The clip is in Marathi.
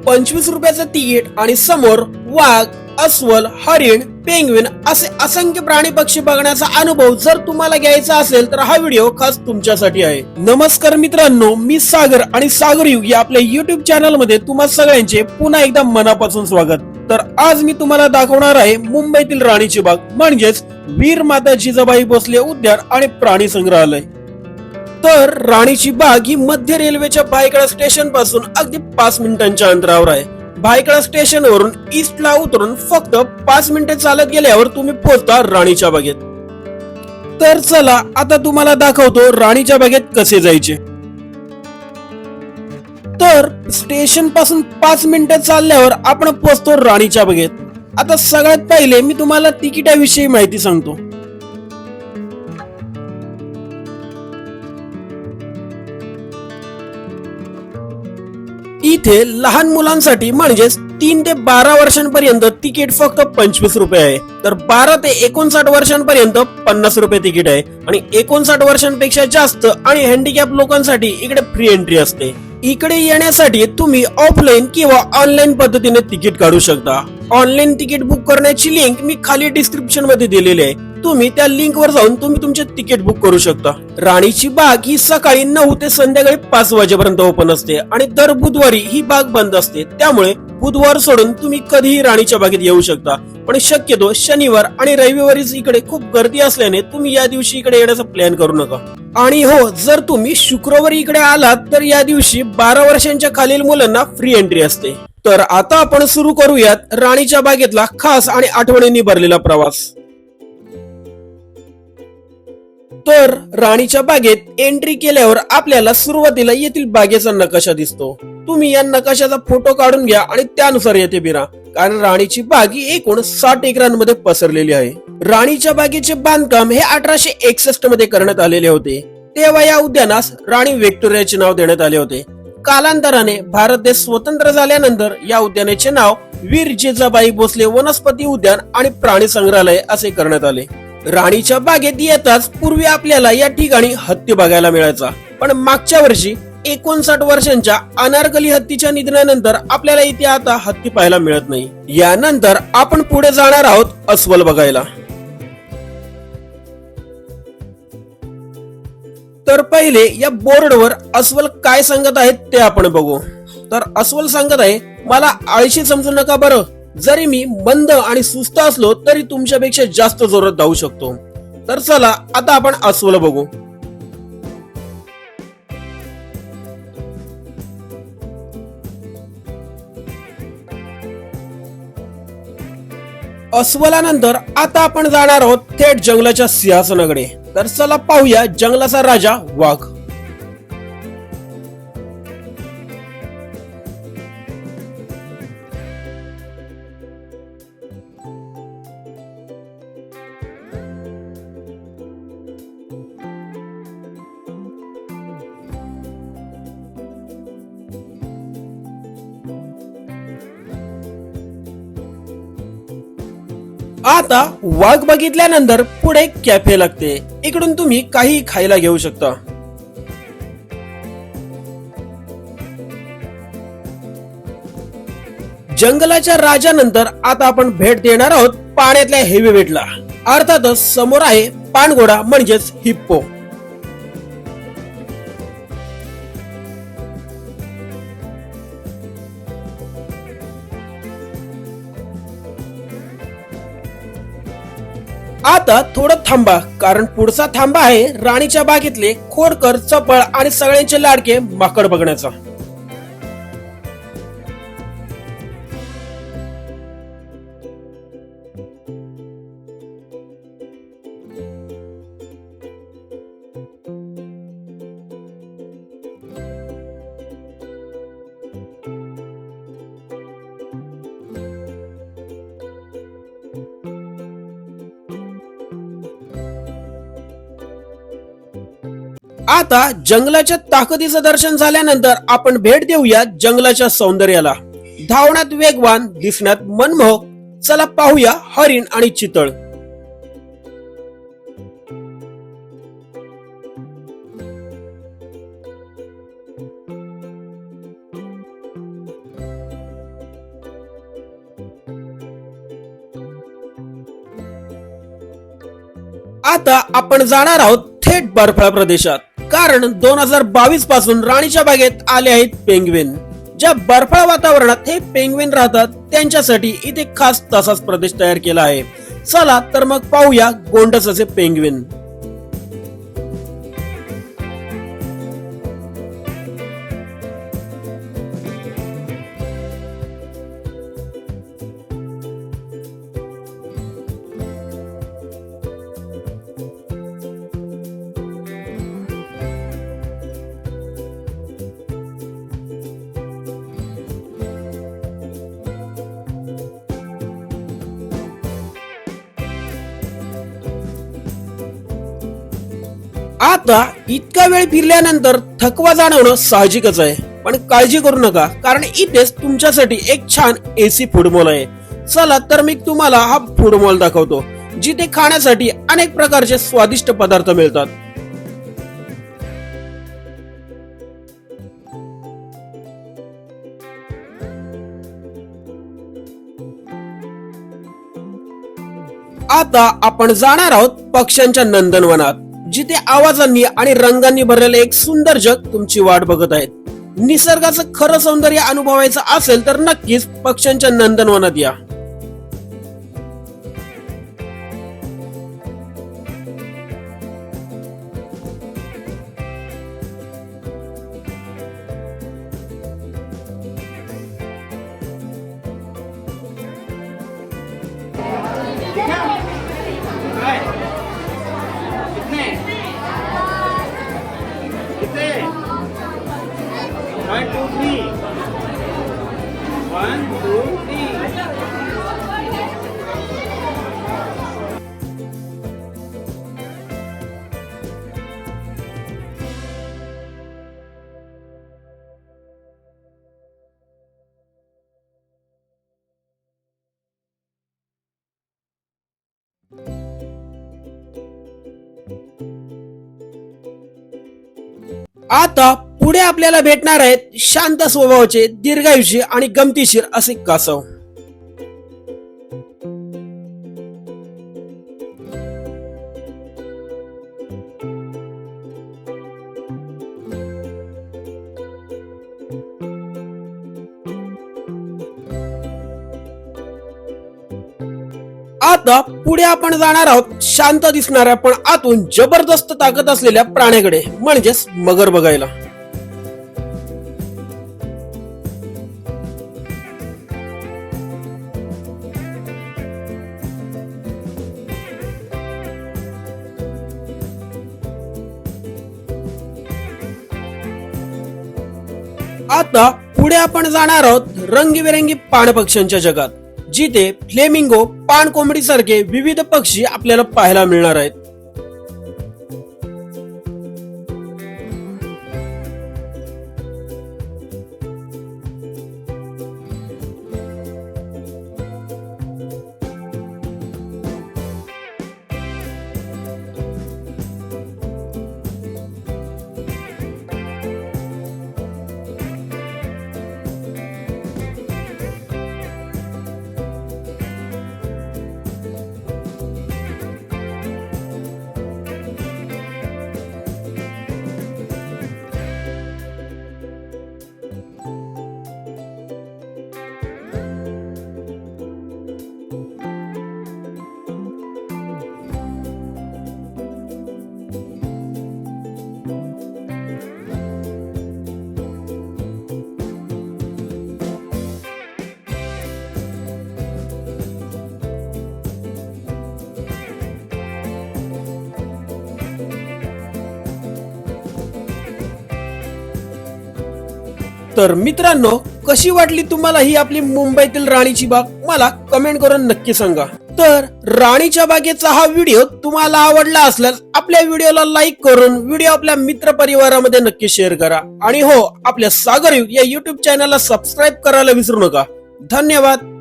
25 रुपयाचं तिकीट आणि समोर वाघ, अस्वल, हरिण, पेंग्विन असे असंख्य प्राणी पक्षी बघण्याचा अनुभव जर तुम्हाला घ्यायचा असेल तर हा व्हिडिओ खास तुमच्यासाठी आहे. नमस्कार मित्रांनो, मी सागर आणि सागर युग या आपल्या युट्यूब चॅनल मध्ये तुम्हा सगळ्यांचे पुन्हा एकदा मनापासून स्वागत. तर आज मी तुम्हाला दाखवणार आहे मुंबईतील राणीची बाग म्हणजेच वीर माता जिजाबाई भोसले उद्यान आणि प्राणी संग्रहालय. तर राणीची बाग ही मध्य रेल्वेच्या भायखळा स्टेशन पासून अगदी 5 मिनिटांच्या अंतरावर आहे. भायखळा स्टेशन वरून ईस्टला उतरून फक्त 5 मिनिटे चालत गेल्यावर तुम्ही पोहोचता राणीच्या बागेत. तर चला आता तुम्हाला दाखवतो राणीच्या बागेत कसे जायचे. तर स्टेशन पासून 5 मिनिटे चालल्यावर आपण पोहोचतो राणीच्या बागेत. आता सगळ्यात पहिले मी तुम्हाला तिकिटाविषयी माहिती सांगतो. इथे लहान मुलांसाठी म्हणजेच 3 ते 12 वर्षांपर्यंत तिकीट फक्त 25 रुपये आहे. तर 12 ते 59 वर्षांपर्यंत 50 रुपये तिकीट आहे आणि 59 वर्षांपेक्षा जास्त आणि हँडिकॅप लोकांसाठी इकडे फ्री एंट्री असते. इकडे येण्यासाठी तुम्ही ऑफलाईन किंवा ऑनलाईन पद्धतीने तिकीट काढू शकता. ऑनलाईन तिकीट बुक करण्याची लिंक मी खाली डिस्क्रिप्शन मध्ये दिलेली आहे. तुम्ही त्या लिंक वर जाऊन तुम्ही तुमचे तिकीट बुक करू शकता. राणीची बाग ही सकाळी 9 ते संध्याकाळी 5 वाजेपर्यंत ओपन असते आणि दर बुधवारी ही बाग बंद असते. त्यामुळे बुधवार सोडून तुम्ही कधीही राणीच्या बागेत येऊ शकता. पण शक्यतो शनिवार आणि रविवारीच इकडे खूप गर्दी असल्याने तुम्ही या दिवशी इकडे येण्याचा प्लॅन करू नका. आणि हो, जर तुम्ही शुक्रवारी इकडे आलात तर या दिवशी 12 वर्षांच्या खालील मुलांना फ्री एंट्री असते. तर आता आपण सुरू करूयात राणीच्या बागेतला खास आणि आठवणींनी भरलेला प्रवास. तर राणीच्या बागेत एंट्री केल्यावर आपल्याला सुरुवातीला येथील बागेचा नकाशा दिसतो. तुम्ही या नकाशाचा फोटो काढून घ्या आणि त्यानुसार येथे फिरा, कारण राणीची बाग ही एकूण 60 एकरांमध्ये पसरलेली आहे. राणीच्या बागेचे बांधकाम हे 1861 मध्ये करण्यात आलेले होते. तेव्हा या उद्यानास राणी व्हिक्टोरियाचे नाव देण्यात आले होते. कालांतराने भारत देश स्वतंत्र झाल्यानंतर या उद्यानाचे नाव वीर जिजाबाई भोसले वनस्पती उद्यान आणि प्राणी संग्रहालय असे करण्यात आले. राणीच्या बागेत येताच पूर्वी आपल्याला या ठिकाणी हत्ती बघायला मिळायचा, पण मागच्या वर्षी 59 वर्षांच्या अनारकली हत्तीच्या निधनानंतर आपल्याला इथे आता हत्ती पाहायला मिळत नाही. यानंतर आपण पुढे जाणार आहोत अस्वल बघायला. तर पहिले या बोर्डवर अस्वल काय सांगत आहेत ते आपण बघू. तर अस्वल सांगत आहे, मला आळशी समजू नका बरं. जरी मी मंद आणि सुस्त असलो तरी तुमच्यापेक्षा जास्त जोरात धावू शकतो. तर चला आता आपण अस्वल बघू. अस्वलानंतर आता आपण जाणार आहोत थेट जंगलाच्या सिंहासनाकडे. तर चला पाहूया जंगलाचा राजा वाघ. आता वाघ बघितल्यानंतर पुढे कॅफे लागते. इकडून तुम्ही काही खायला घेऊ शकता. जंगलाच्या राजानंतर आता आपण भेट देणार आहोत पाण्यातल्या हेवीवेटला. अर्थातच समोर आहे पाणघोडा म्हणजेच हिप्पो. आता थोडं थांबा, कारण पुढचा थांबा आहे राणीच्या बागेतले खोडकर, चपळ आणि सगळ्यांचे लाडके माकड बघण्याचा. आता जंगलाच्या ताकदीचं दर्शन झाल्यानंतर आपण भेट देऊया जंगलाच्या सौंदर्याला. धावण्यात वेगवान, दिसण्यात मनमोहक. चला पाहूया हरिण आणि चितळ. आता आपण जाणार आहोत थेट बर्फाळ प्रदेशात, कारण 2022 पासून राणीच्या बागेत आले आहेत पेंग्विन. ज्या बर्फाळ वातावरणात हे पेंग्विन राहतात त्यांच्यासाठी इथे खास तसाच प्रदेश तयार केला आहे. चला तर मग पाहूया गोंडस पेंग्विन. आता इतका वेळ फिरल्यानंतर थकवा जाणवणं साहजिकच आहे, पण काळजी करू नका, कारण इथेच तुमच्यासाठी एक छान एसी फूड मॉल आहे. चला तर मी तुम्हाला हा फूड मॉल दाखवतो, जिथे खाण्यासाठी अनेक प्रकारचे स्वादिष्ट पदार्थ मिळतात. आता आपण जाणार आहोत पक्ष्यांच्या नंदनवनात, जिथे आवाजांनी आणि रंगांनी भरलेले एक सुंदर जग तुमची वाट बघत आहेत. निसर्गाचं खरं सौंदर्य अनुभवायचं असेल तर नक्कीच पक्ष्यांच्या नंदनवनात या. One, two, three. One, two, three. आता पुढे आपल्याला भेटणार आहेत शांत स्वभावाचे, दीर्घायुषी आणि गमतीशीर असे कासव. आता पुढे आपण जाणार आहोत शांत दिसणाऱ्या पण आतून जबरदस्त ताकद असलेल्या प्राण्याकडे, म्हणजेच मगर बघायला. आता पुढे आपण जाणार आहोत रंगीबेरंगी पाणपक्ष्यांच्या जगात, जिथे फ्लेमिंगो, पाण कोंबडी सारखे विविध पक्षी आपल्याला पाहायला मिळणार आहेत. तर मित्रांनो, कशी वाटली तुम्हाला ही आपली मुंबईतील राणीची बाग, मला कमेंट करून नक्की सांगा. तर राणीच्या बागेचा हा व्हिडिओ तुम्हाला आवडला असल्यास आपल्या व्हिडिओला लाईक करून व्हिडिओ आपल्या मित्र परिवारामध्ये नक्की शेअर करा. आणि हो, आपल्या सागर युग या युट्यूब चॅनलला सबस्क्राईब करायला विसरू नका. धन्यवाद.